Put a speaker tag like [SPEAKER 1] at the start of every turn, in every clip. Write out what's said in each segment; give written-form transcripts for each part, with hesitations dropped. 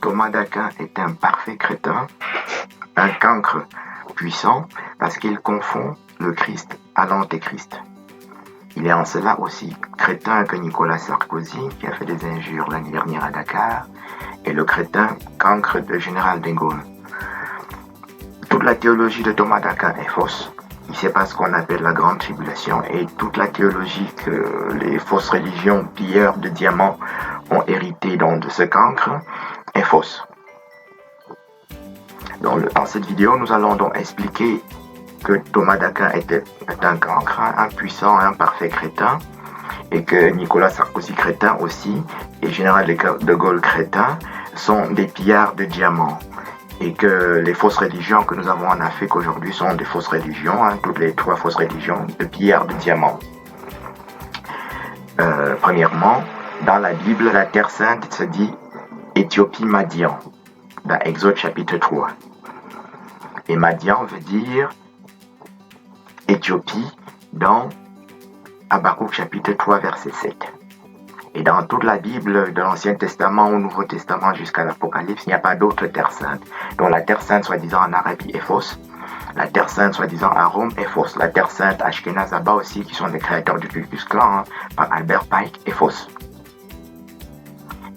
[SPEAKER 1] Thomas d'Aquin est un parfait crétin, un cancre puissant, parce qu'il confond le Christ à l'antéchrist. Il est en cela aussi crétin que Nicolas Sarkozy, qui a fait des injures l'année dernière à Dakar, et le crétin cancre de Général de Gaulle. Toute la théologie de Thomas d'Aquin est fausse. Il sait pas ce qu'on appelle la grande tribulation, et toute la théologie que les fausses religions pilleurs de diamants ont hérité donc de ce cancre est fausse. Dans cette vidéo, nous allons donc expliquer que Thomas d'Aquin est un cancre, un puissant, un parfait crétin, et que Nicolas Sarkozy crétin aussi, et Général de Gaulle crétin, sont des pillards de diamants. Et que les fausses religions que nous avons en Afrique aujourd'hui sont des fausses religions, toutes les trois fausses religions de pillards de diamants. Premièrement, dans la Bible, la Terre Sainte se dit Éthiopie-Madian, dans Exode chapitre 3. Et Madian veut dire Éthiopie dans Habakkuk chapitre 3 verset 7. Et dans toute la Bible, de l'Ancien Testament au Nouveau Testament jusqu'à l'Apocalypse, il n'y a pas d'autre Terre Sainte. Donc la Terre Sainte soi-disant en Arabie est fausse. La Terre Sainte soi-disant à Rome est fausse. La Terre Sainte Ashkenaz Abba aussi, qui sont des créateurs du Ku Klux Klan, par Albert Pike, est fausse.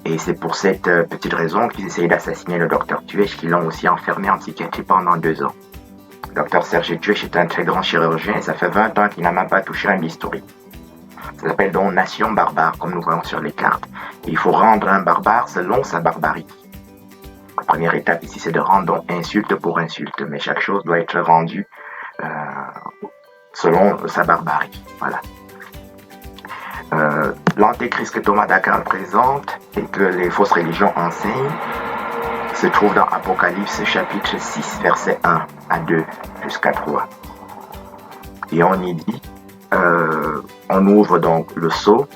[SPEAKER 1] Et c'est pour cette petite raison qu'ils essayent d'assassiner le docteur Tuech, qui l'ont aussi enfermé en psychiatrie pendant 2 ans. Le docteur Serge Tuech est un très grand chirurgien et ça fait 20 ans qu'il n'a même pas touché un bistouri. Ça s'appelle donc nation barbare, comme nous voyons sur les cartes. Et il faut rendre un barbare selon sa barbarie. La première étape ici, c'est de rendre donc insulte pour insulte, mais chaque chose doit être rendue selon sa barbarie. Voilà. L'antéchrist que Thomas d'Aquin présente et que les fausses religions enseignent se trouve dans Apocalypse chapitre 6, versets 1 à 2 jusqu'à 3. Et on y dit, on ouvre donc le sceau,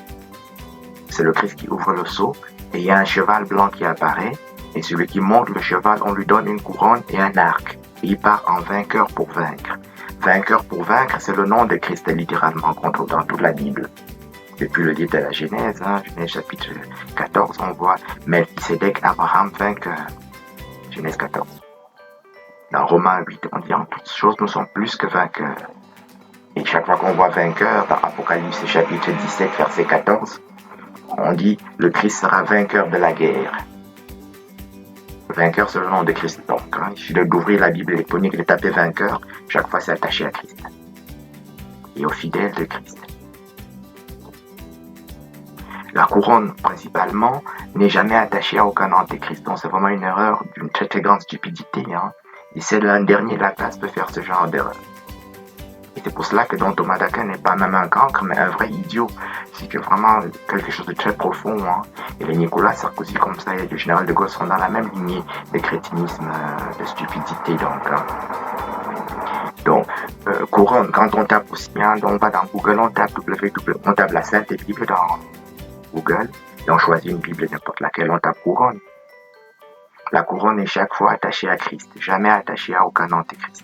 [SPEAKER 1] c'est le Christ qui ouvre le sceau, et il y a un cheval blanc qui apparaît, et celui qui monte le cheval, on lui donne une couronne et un arc, et il part en vainqueur pour vaincre. Vainqueur pour vaincre, c'est le nom de Christ littéralement qu'on trouve dans toute la Bible. Depuis le livre de la Genèse, Genèse chapitre 14, on voit Melchisédek, Abraham, vainqueur. Genèse 14. Dans Romains 8, on dit en toutes choses, nous sommes plus que vainqueurs. Et chaque fois qu'on voit vainqueur, dans Apocalypse chapitre 17, verset 14, on dit le Christ sera vainqueur de la guerre. Vainqueur, c'est le nom de Christ. Donc, il suffit d'ouvrir la Bible électronique et de taper vainqueur. Chaque fois, c'est attaché à Christ et aux fidèles de Christ. La couronne, principalement, n'est jamais attachée à aucun antéchrist. Donc, c'est vraiment une erreur d'une très très grande stupidité. Et c'est l'un dernier de la classe peut faire ce genre d'erreur. Et c'est pour cela que Thomas d'Aquin n'est pas même un cancre, mais un vrai idiot. C'est que vraiment quelque chose de très profond. Et les Nicolas Sarkozy comme ça et le général de Gaulle sont dans la même lignée de crétinisme, de stupidité. Donc, couronne, quand on tape aussi, on va dans Google, on tape on tape la Sainte Bible dans Google et on choisit une Bible n'importe laquelle, on tape couronne. La couronne est chaque fois attachée à Christ, jamais attachée à aucun antéchrist.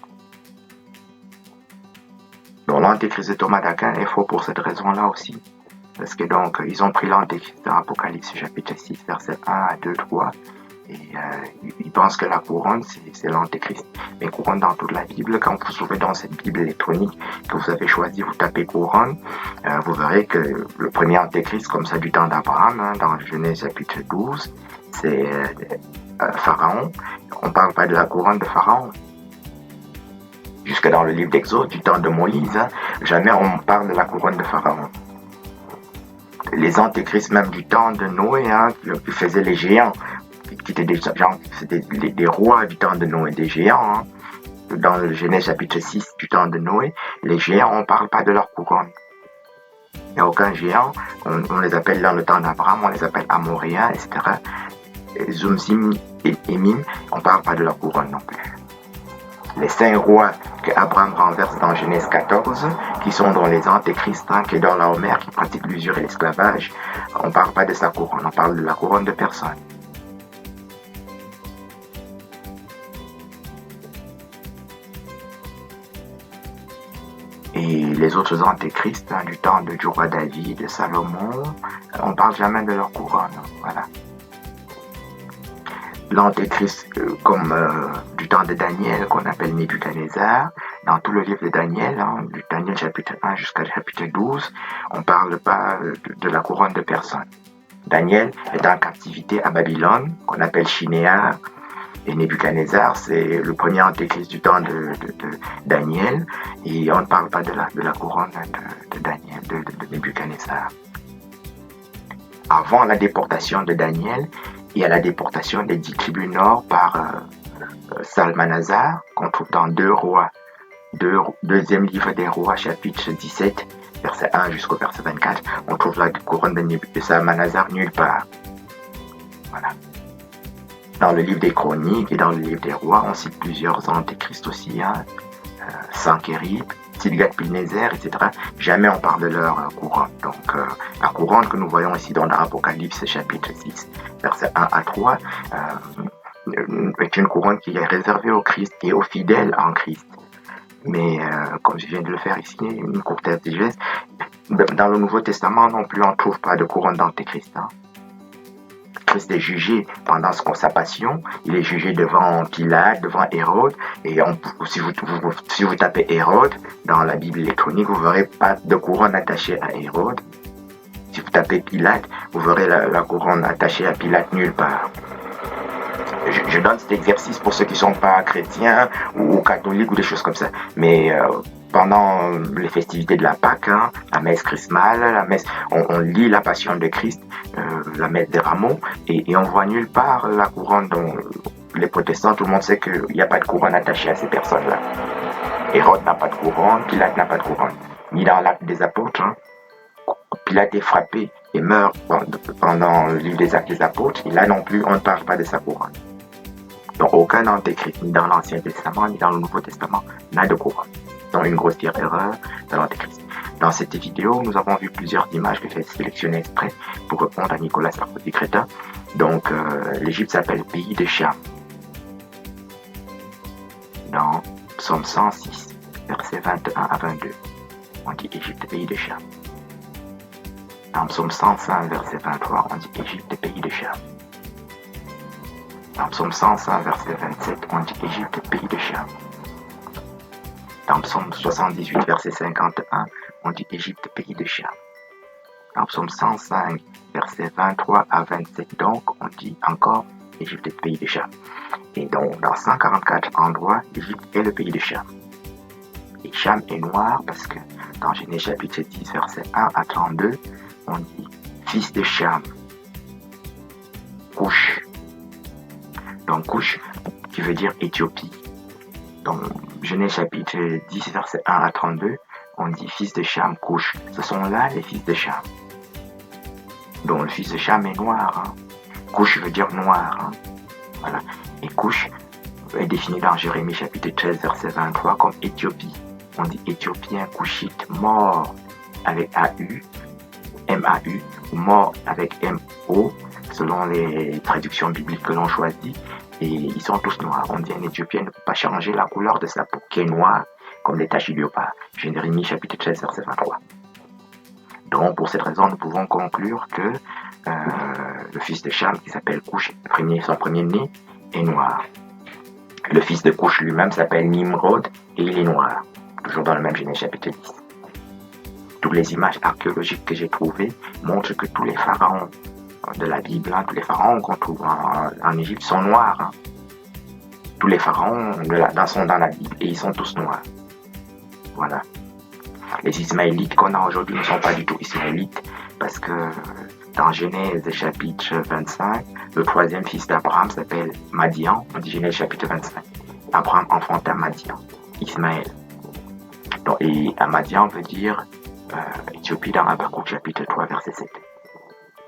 [SPEAKER 1] Donc l'antéchrist de Thomas d'Aquin est faux pour cette raison-là aussi. Parce que donc, ils ont pris l'antéchrist dans Apocalypse chapitre 6, versets 1 à 2, 3. Et ils pensent que la couronne, c'est l'antéchrist. Mais couronne dans toute la Bible, quand vous trouvez dans cette Bible électronique que vous avez choisi, vous tapez couronne, vous verrez que le premier antéchrist, comme ça du temps d'Abraham, dans Genèse chapitre 12, c'est Pharaon. On ne parle pas de la couronne de Pharaon. Jusque dans le livre d'Exode, du temps de Moïse, jamais on parle de la couronne de Pharaon. Les antéchrists même du temps de Noé, qui faisaient les géants, qui étaient des rois du temps de Noé, des géants. Dans le Genèse chapitre 6 du temps de Noé, les géants, on ne parle pas de leur couronne. Il n'y a aucun géant, on les appelle dans le temps d'Abraham, on les appelle Amoréens, etc. Et Zumzim et Emim, on ne parle pas de leur couronne non plus. Les 5 rois que Abraham renverse dans Genèse 14, qui sont dans les antéchrists, qui est dans la Homère, qui pratique l'usure et l'esclavage, on ne parle pas de sa couronne, on parle de la couronne de personne. Et les autres antéchrists du temps du roi David, de Salomon, on ne parle jamais de leur couronne. Voilà. l'antéchrist comme du temps de Daniel, qu'on appelle Nebuchadnezzar. Dans tout le livre de Daniel, du Daniel chapitre 1 jusqu'à chapitre 12, on ne parle pas de la couronne de personne. Daniel est en captivité à Babylone, qu'on appelle Shinéar, et Nebuchadnezzar, c'est le premier antéchrist du temps de Daniel, et on ne parle pas de la couronne de Daniel, de Nebuchadnezzar. Avant la déportation de Daniel, il y a la déportation des 10 tribus nord par Salmanazar, qu'on trouve dans 2 Rois, deuxième livre des Rois, chapitre 17, verset 1 jusqu'au verset 24. On trouve la couronne de Salmanazar nulle part. Voilà. Dans le livre des Chroniques et dans le livre des Rois, on cite plusieurs antéchrists aussi, Sanchérib, Tilgat-Pilnézer, etc. Jamais on parle de leur couronne. Donc, la couronne que nous voyons ici dans l'Apocalypse, chapitre 6, versets 1 à 3, est une couronne qui est réservée au Christ et aux fidèles en Christ. Mais, comme je viens de le faire ici, une courte exégèse, dans le Nouveau Testament non plus, on ne trouve pas de couronne d'antéchrist. Christ est jugé pendant sa passion, il est jugé devant Pilate, devant Hérode, et si vous tapez Hérode dans la Bible électronique, vous ne verrez pas de couronne attachée à Hérode. Si vous tapez Pilate, vous verrez la couronne attachée à Pilate nulle part. Je donne cet exercice pour ceux qui ne sont pas chrétiens ou catholiques ou des choses comme ça. Mais pendant les festivités de la Pâque, la messe chrismale, la messe, on lit la Passion de Christ, la messe des rameaux, et on voit nulle part la couronne dont les protestants, tout le monde sait qu'il n'y a pas de couronne attachée à ces personnes-là. Hérode n'a pas de couronne, Pilate n'a pas de couronne. Ni dans l'Acte des Apôtres, Pilate est frappé et meurt pendant le livre des Actes des Apôtres, et là non plus, on ne parle pas de sa couronne. Donc aucun antéchrist, ni dans l'Ancien Testament, ni dans le Nouveau Testament, n'a de couronne. Donc une grosse erreur de l'antéchrist. Dans cette vidéo, nous avons vu plusieurs images que j'ai sélectionnées exprès pour répondre à Nicolas Sarkozy-Crétin. Donc l'Égypte s'appelle pays de Cham. Dans Psaume 106, versets 21 à 22, on dit Égypte, pays de Cham. Dans Psaume 105, verset 23, on dit Égypte, pays de Cham. Dans Psaume 105, verset 27, on dit Égypte, pays de Cham. Dans Psaume 78, verset 51, on dit Égypte, pays de Cham. Dans Psaume 105, verset 23 à 27, donc, on dit encore Égypte, pays de Cham. Et donc, dans 144 endroits, l'Égypte est le pays de Cham. Et Cham est noir parce que dans Genèse chapitre 10, verset 1 à 32, on dit fils de Cham, Couche. Donc Couche, qui veut dire Éthiopie. Dans Genèse chapitre 10, verset 1 à 32, on dit fils de Cham, Couche. Ce sont là les fils de Cham. Donc le fils de Cham est noir. Couche veut dire noir. Voilà. Et Couche est défini dans Jérémie chapitre 13, verset 23 comme Éthiopie. On dit Éthiopien, Couchite, mort avec AU, MAU, ou mort avec MO, selon les traductions bibliques que l'on choisit. Et ils sont tous noirs. On dit un Éthiopien ne peut pas changer la couleur de sa peau, qui est noire, comme les taches de léopard. Jérémie chapitre 13, verset 23. Donc, pour cette raison, nous pouvons conclure que le fils de Cham, qui s'appelle Couche, son premier né, est noir. Le fils de Couche lui-même s'appelle Nimrod et il est noir. Toujours dans le même Genèse chapitre 10. Toutes les images archéologiques que j'ai trouvées montrent que tous les pharaons de la Bible, tous les pharaons qu'on trouve en Égypte sont noirs. Tous les pharaons sont dans la Bible et ils sont tous noirs. Voilà. Les Ismaélites qu'on a aujourd'hui ne sont pas du tout Ismaélites parce que dans Genèse chapitre 25, le troisième fils d'Abraham s'appelle Madian. On dit Genèse chapitre 25. Abraham enfanta Madian, Ismaël. Donc, et Madian veut dire Éthiopie dans Habakkuk chapitre 3 verset 7.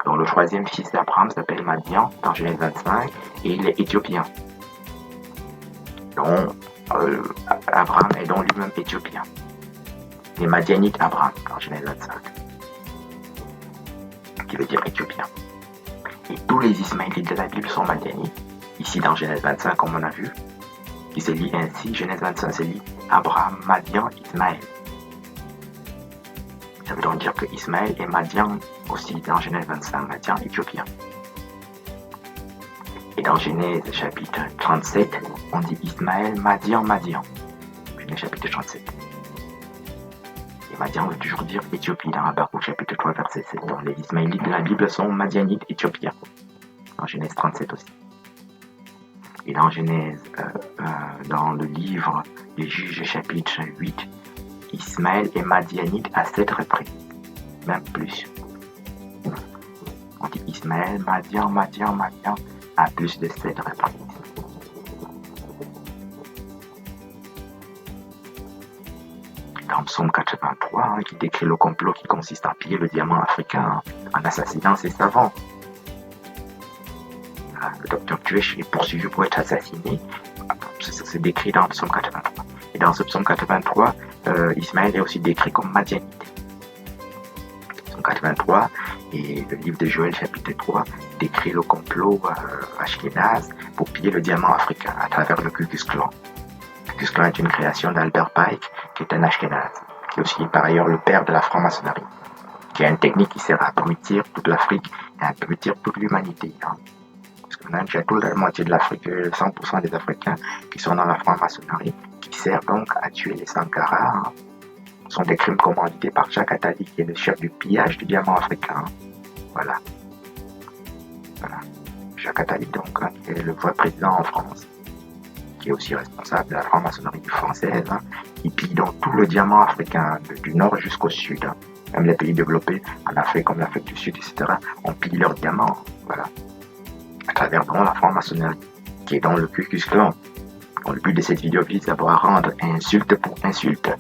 [SPEAKER 1] Donc le troisième fils d'Abraham s'appelle Madian dans Genèse 25 et il est éthiopien. Donc Abraham est donc lui-même éthiopien. Les Madianites Abraham dans Genèse 25, qui veut dire éthiopien. Et tous les Ismaélites de la Bible sont Madianites. Ici dans Genèse 25, comme on a vu, qui se lit ainsi, Genèse 25 se lit Abraham, Madian, Ismaël. Ça veut donc dire que Ismaël et Madian aussi dans Genèse 25, Madian éthiopien. Et dans Genèse chapitre 37, on dit Ismaël, Madian, Madian. Genèse chapitre 37. Et Madian veut toujours dire Éthiopie dans Habakkuk chapitre 3 verset 7. Donc les Ismaélites de la Bible sont Madianites éthiopiens. Dans Genèse 37 aussi. Et dans Genèse, dans le livre des Juges chapitre 8, Ismaël est Madianite à 7 reprises. Même plus. On dit Ismaël, Madian, Madian, Madian à plus de 7 reprises. Dans Psaume 83, qui décrit le complot qui consiste à piller le diamant africain en assassinant ses savants. Le docteur Tuesh est poursuivi pour être assassiné. C'est décrit dans Psaume 83. Et dans ce Psaume 83, Ismaël est aussi décrit comme Madianite. Psaume 83 et le livre de Joël chapitre 3 décrit le complot ashkénaze pour piller le diamant africain à travers le Ku Klux Klan. Le Ku Klux Klan est une création d'Albert Pike, qui est un ashkénaze, qui est aussi par ailleurs le père de la franc-maçonnerie, qui a une technique qui sert à abrutir toute l'Afrique et à abrutir toute l'humanité. Parce que maintenant, tu as toute la moitié de l'Afrique, 100% des Africains qui sont dans la franc-maçonnerie, qui sert donc à tuer les Sankara. Ce sont des crimes commandités par Jacques Attali, qui est le chef du pillage du diamant africain. Voilà. Jacques Attali, donc, qui est le vrai président en France, qui est aussi responsable de la franc-maçonnerie française, qui pille donc tout le diamant africain, du nord jusqu'au sud. Même les pays développés, en Afrique comme l'Afrique du Sud, etc., on pille leurs diamants. Voilà. À travers donc la franc-maçonnerie, qui est dans le Ku Klux Klan. Le but de cette vidéo vise d'abord à rendre insulte pour insulte.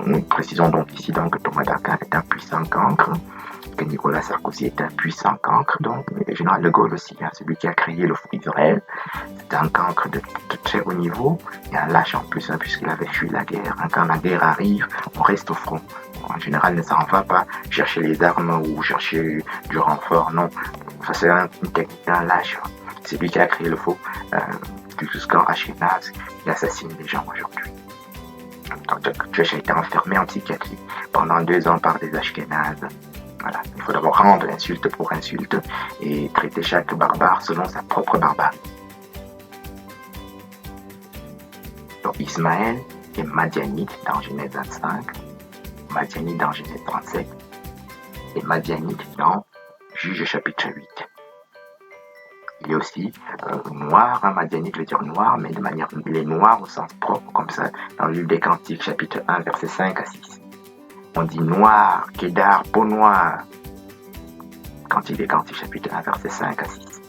[SPEAKER 1] Nous précisons donc ici que Thomas d'Aquin est un puissant cancre, que Nicolas Sarkozy est un puissant cancre, donc le général de Gaulle aussi, celui qui a créé le Front Israël, c'est un cancre de très haut niveau, et un lâche en plus, puisqu'il avait fui la guerre. Quand la guerre arrive, on reste au front. En général, ne s'en va pas chercher les armes ou chercher du renfort, non. Ça, c'est une technique d'un lâche. C'est lui qui a créé le faux Ku Klux Klan ashkénaze, qui assassine les gens aujourd'hui. Donc, Tuesh a été enfermé en psychiatrie pendant 2 ans par des ashkénazes. Voilà. Il faut d'abord rendre insulte pour insulte et traiter chaque barbare selon sa propre barbarie. Donc Ismaël est Madianite dans Genèse 25, Madianite dans Genèse 37 et Madianite dans Juge chapitre 8. Il est aussi noir, Madianite veut dire noir, mais de manière, il est noir au sens propre, comme ça, dans le livre des Cantiques, chapitre 1, versets 5 à 6. On dit noir, Kédar, peau noire. Cantique des Cantiques, chapitre 1, versets 5 à 6.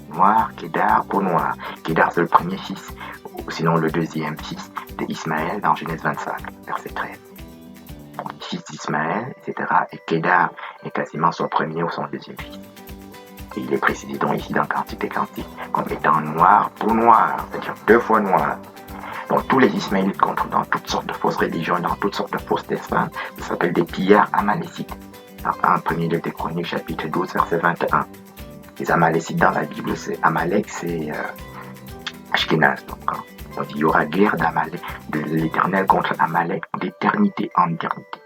[SPEAKER 1] Noir, Kédar, peau noire. Kédar, c'est le premier fils, ou sinon le deuxième fils d'Ismaël dans Genèse 25, verset 13. Fils d'Ismaël, etc. Et Kédar est quasiment son premier ou son deuxième fils. Et il est précisé donc ici dans Cantique des Cantiques comme étant noir, peau noire, c'est-à-dire 2 fois noir. Donc tous les Ismaélites contre dans toutes sortes de fausses religions, dans toutes sortes de fausses destins, ça s'appelle des pillards amalécites. Dans 1 livre des Chroniques, chapitre 12, verset 21. Les amalécites dans la Bible, c'est Amalek, c'est Ashkénaz. Donc on dit il y aura guerre de l'Éternel contre Amalek d'éternité en éternité.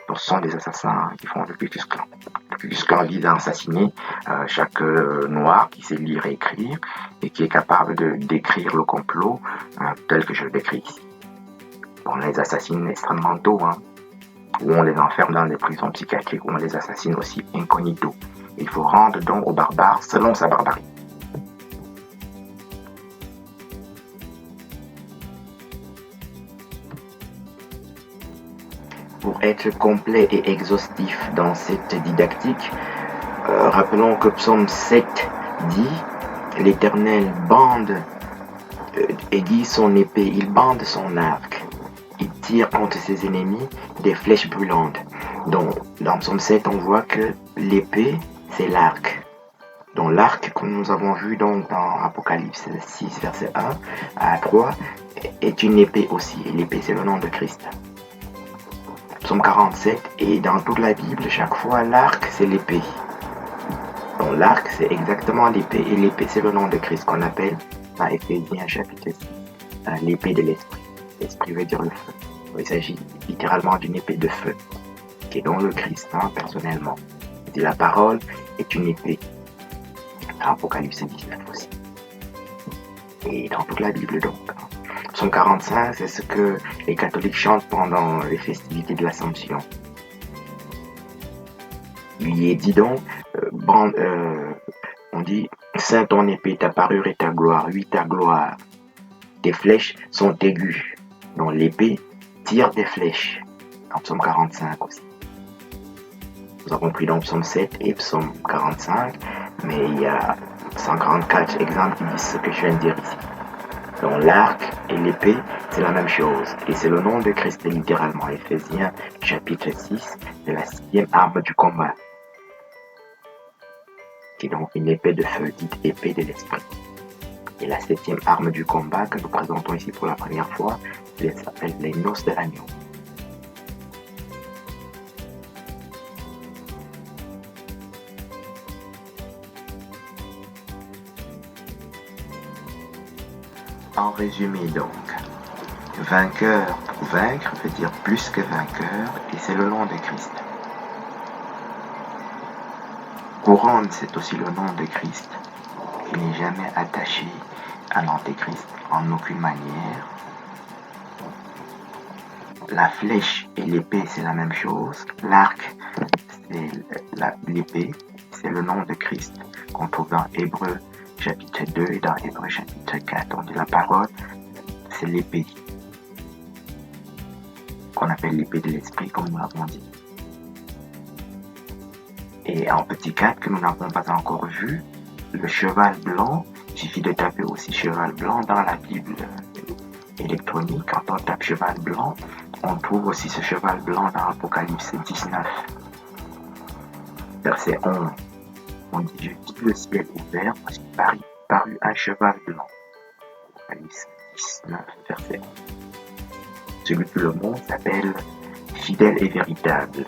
[SPEAKER 1] Donc ce sont des assassins qui font le Ku Klux Klan. Le Ku Klux Klan vise à assassiner chaque noir qui sait lire et écrire et qui est capable de décrire le complot tel que je le décris ici. On les assassine extrêmement tôt, ou on les enferme dans les prisons psychiatriques, ou on les assassine aussi incognito. Et il faut rendre donc au barbare selon sa barbarie. Pour être complet et exhaustif dans cette didactique, rappelons que Psaume 7 dit « L'Éternel bande, aiguise son épée, il bande son arc, il tire contre ses ennemis des flèches brûlantes. » Donc, dans Psaume 7, on voit que l'épée, c'est l'arc. Donc l'arc, comme nous avons vu donc dans Apocalypse 6, verset 1 à 3, est une épée aussi. Et l'épée, c'est le nom de Christ. Psaume 47, et dans toute la Bible, chaque fois, l'arc, c'est l'épée. Donc l'arc, c'est exactement l'épée, et l'épée, c'est le nom de Christ qu'on appelle, dans Éphésiens chapitre 6, l'épée de l'esprit. L'esprit veut dire le feu. Il s'agit littéralement d'une épée de feu, qui est donc le Christ, personnellement. Et la parole est une épée Dans Apocalypse 19 aussi. Et dans toute la Bible donc. Psaume 45, c'est ce que les catholiques chantent pendant les festivités de l'Assomption. Il y est dit donc, on dit, Saint ton épée, ta parure et ta gloire, oui ta gloire. Tes flèches sont aiguës, dont l'épée tire des flèches. Dans Psaume 45 aussi. Nous avons pris dans Psaume 7 et Psaume 45, mais il y a 144 exemples qui disent ce que je viens de dire ici. Donc l'arc et l'épée, c'est la même chose. Et c'est le nom de Christ littéralement. Éphésiens chapitre 6, c'est la 6e arme du combat. Qui est donc une épée de feu, dite épée de l'esprit. Et la 7e arme du combat que nous présentons ici pour la première fois, elle s'appelle les noces de l'agneau. En résumé donc, vainqueur ou vaincre veut dire plus que vainqueur et c'est le nom de Christ. Couronne, c'est aussi le nom de Christ qui n'est jamais attaché à l'antéchrist en aucune manière. La flèche et l'épée, c'est la même chose. L'arc, c'est l'épée, c'est le nom de Christ qu'on trouve dans Hébreux chapitre 2 et dans Hébreux chapitre 4. On dit la parole, c'est l'épée, qu'on appelle l'épée de l'esprit, comme nous l'avons dit. Et en petit 4 que nous n'avons pas encore vu, le cheval blanc, il suffit de taper aussi cheval blanc dans la Bible électronique. Quand on tape cheval blanc, on trouve aussi ce cheval blanc dans Apocalypse 19, verset 11. On dit, je vis le ciel ouvert, parce qu'il parut un cheval blanc. Apocalypse 19, verset 11. Celui que le monde s'appelle fidèle et véritable.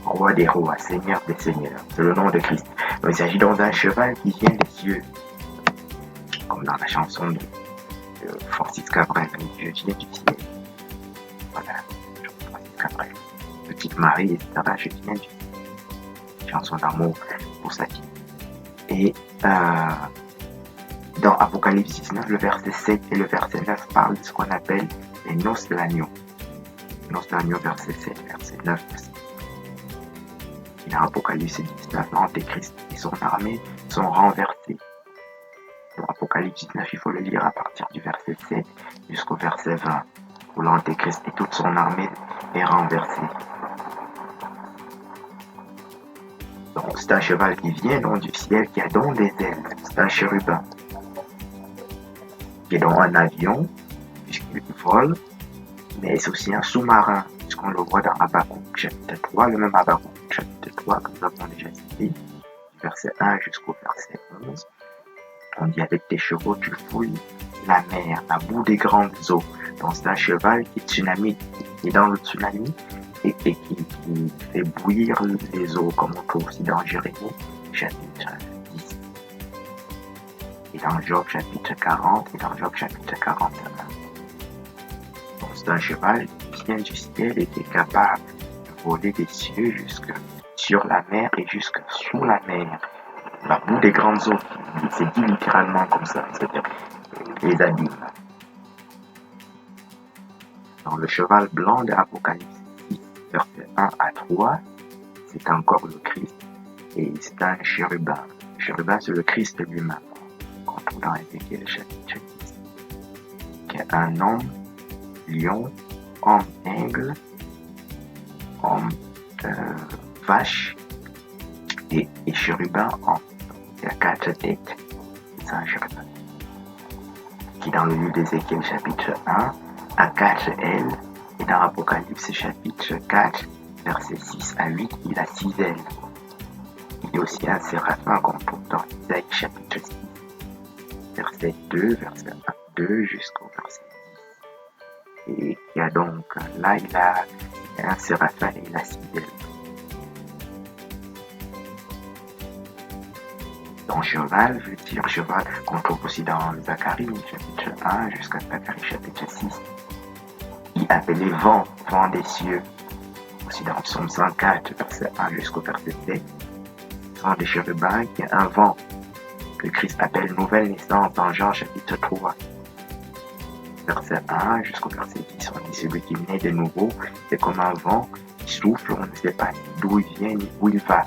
[SPEAKER 1] Roi des rois, Seigneur des seigneurs. C'est le nom de Christ. Donc, il s'agit donc d'un cheval qui vient des cieux. Comme dans la chanson de Francis Cabrel, je viens du ciel. Voilà, Francis Cabrel. Petite Marie, etc. Je viens du ciel. Chanson d'amour pour sa fille. Et dans Apocalypse 19, le verset 7 et le verset 9 parlent de ce qu'on appelle les noces de l'agneau. Noces de l'agneau, verset 7, verset 9, verset. Et dans Apocalypse 19, l'Antéchrist et son armée sont renversés. Dans Apocalypse 19, il faut le lire à partir du verset 7 jusqu'au verset 20, où l'Antéchrist et toute son armée est renversée. Donc c'est un cheval qui vient donc du ciel, qui a donc des ailes. C'est un chérubin. Qui est donc un avion, puisqu'il vole, mais c'est aussi un sous-marin, puisqu'on le voit dans Habakkuk chapitre 3, le même Habakkuk chapitre 3 que nous avons déjà cité, du verset 1 jusqu'au verset 11. On dit avec tes chevaux tu fouilles la mer, à bout des grandes eaux. Donc c'est un cheval qui est dans le tsunami et qui fait bouillir les eaux, comme on trouve aussi dans Jérémie chapitre 10. Et dans Job chapitre 40 et dans Job chapitre 41. Donc c'est un cheval qui vient du ciel et qui est capable de voler des cieux jusque sur la mer et jusque sous la mer. La boue des grandes eaux, c'est dit littéralement comme ça, c'est-à-dire les abîmes. Dans le cheval blanc de Apocalypse 6, verset 1 à 3, c'est encore le Christ et c'est un chérubin. Le chérubin, c'est le Christ lui-même, qu'on trouve dans Ézéchiel chapitre 10, qui est un homme, lion, homme aigle, homme vache et chérubin homme. Il y a 4 têtes, c'est un chérubin. Qui dans le livre d'Ézéchiel chapitre 1 a 4 ailes et dans Apocalypse chapitre 4 verset 6 à 8 il a 6 ailes. Il y a aussi un séraphin qu'on trouve dans Isaïe chapitre 6 verset 2, verset 1, 2 jusqu'au verset 10. Et il y a donc là il a un séraphin et il a 6 ailes. Donc cheval veut dire cheval qu'on trouve aussi dans Zacharie chapitre 1 jusqu'à Zacharie chapitre 6. Il est appelé vent, vent des cieux. Aussi dans Psaume 104 verset 1 jusqu'au verset 7. Vent des chérubins qui est un vent. Le Christ appelle nouvelle naissance dans Jean chapitre 3, verset 1 jusqu'au verset 10. On dit celui qui naît de nouveau, c'est comme un vent qui souffle, on ne sait pas d'où il vient ni où il va.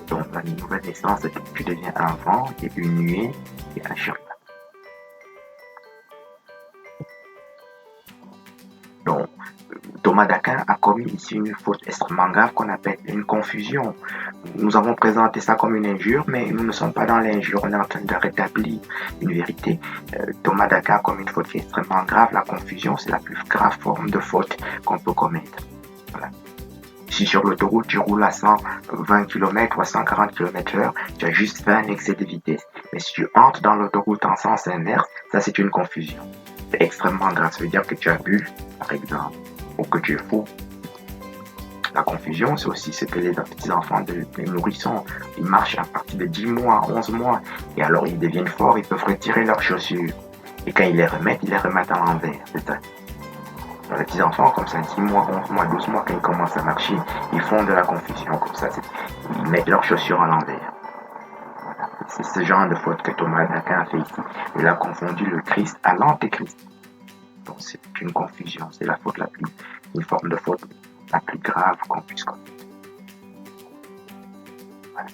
[SPEAKER 1] Donc dans une nouvelle naissance, tu deviens un vent et une nuée et un chérubin. Donc, Thomas d'Aquin a commis ici une faute extrêmement grave qu'on appelle une confusion. Nous avons présenté ça comme une injure, mais nous ne sommes pas dans l'injure, on est en train de rétablir une vérité. Thomas d'Aquin a commis une faute qui est extrêmement grave. La confusion, c'est la plus grave forme de faute qu'on peut commettre. Voilà. Si sur l'autoroute, tu roules à 120 km ou à 140 km/h, tu as juste fait un excès de vitesse. Mais si tu entres dans l'autoroute en sens inverse, ça c'est une confusion. C'est extrêmement grave. Ça veut dire que tu as bu, par exemple, ou que tu es fou. La confusion, c'est aussi ce que les petits enfants, les nourrissons, ils marchent à partir de 10 mois, 11 mois, et alors ils deviennent forts, ils peuvent retirer leurs chaussures. Et quand ils les remettent à l'envers. C'est ça. Les petits enfants, comme ça, 10 mois, 11 mois, 12 mois, quand ils commencent à marcher, ils font de la confusion, comme ça, ils mettent leurs chaussures à l'envers. Voilà. C'est ce genre de faute que Thomas d'Aquin a fait ici. Il a confondu le Christ à l'Antéchrist. Donc c'est une confusion, c'est la faute une forme de faute la plus grave qu'on puisse commettre. Voilà.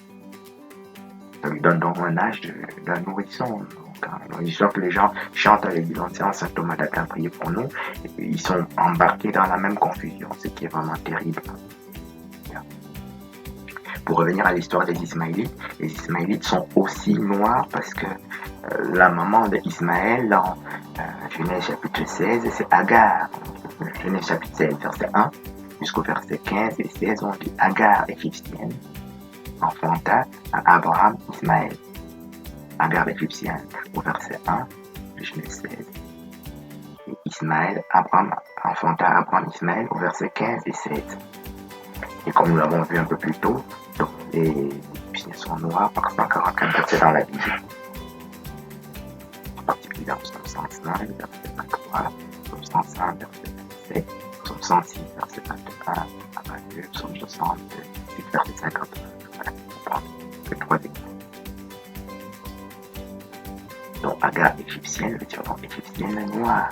[SPEAKER 1] Ça lui donne donc un âge d'un nourrisson. Donc, l'histoire que les gens chantent avec l'ancien Saint Thomas d'Aquin, priez pour nous, et ils sont embarqués dans la même confusion, ce qui est vraiment terrible. Pour revenir à l'histoire des Ismaélites, les Ismaélites sont aussi noirs parce que la maman d'Ismaël, dans Genèse chapitre 16, c'est Agar. Genèse chapitre 16, verset 1 jusqu'au verset 15 et 16, on dit Agar égyptienne enfanta à Abraham Ismaël. Agar égyptienne au verset 1 de Genèse 16. Et Ismaël, Abraham enfanta Abraham Ismaël au verset 15 et 16. Et comme nous l'avons vu un peu plus tôt, donc les Égyptiens sont noirs par 144 versets dans la Bible. En particulier dans Psaume 105, verset 23, Psaume 105, verset 27, Psaume 106, verset 21 à 22, Psaume 68, verset 50. Voilà, on prend les trois exemples. Donc Agar égyptienne veut dire donc égyptienne noire.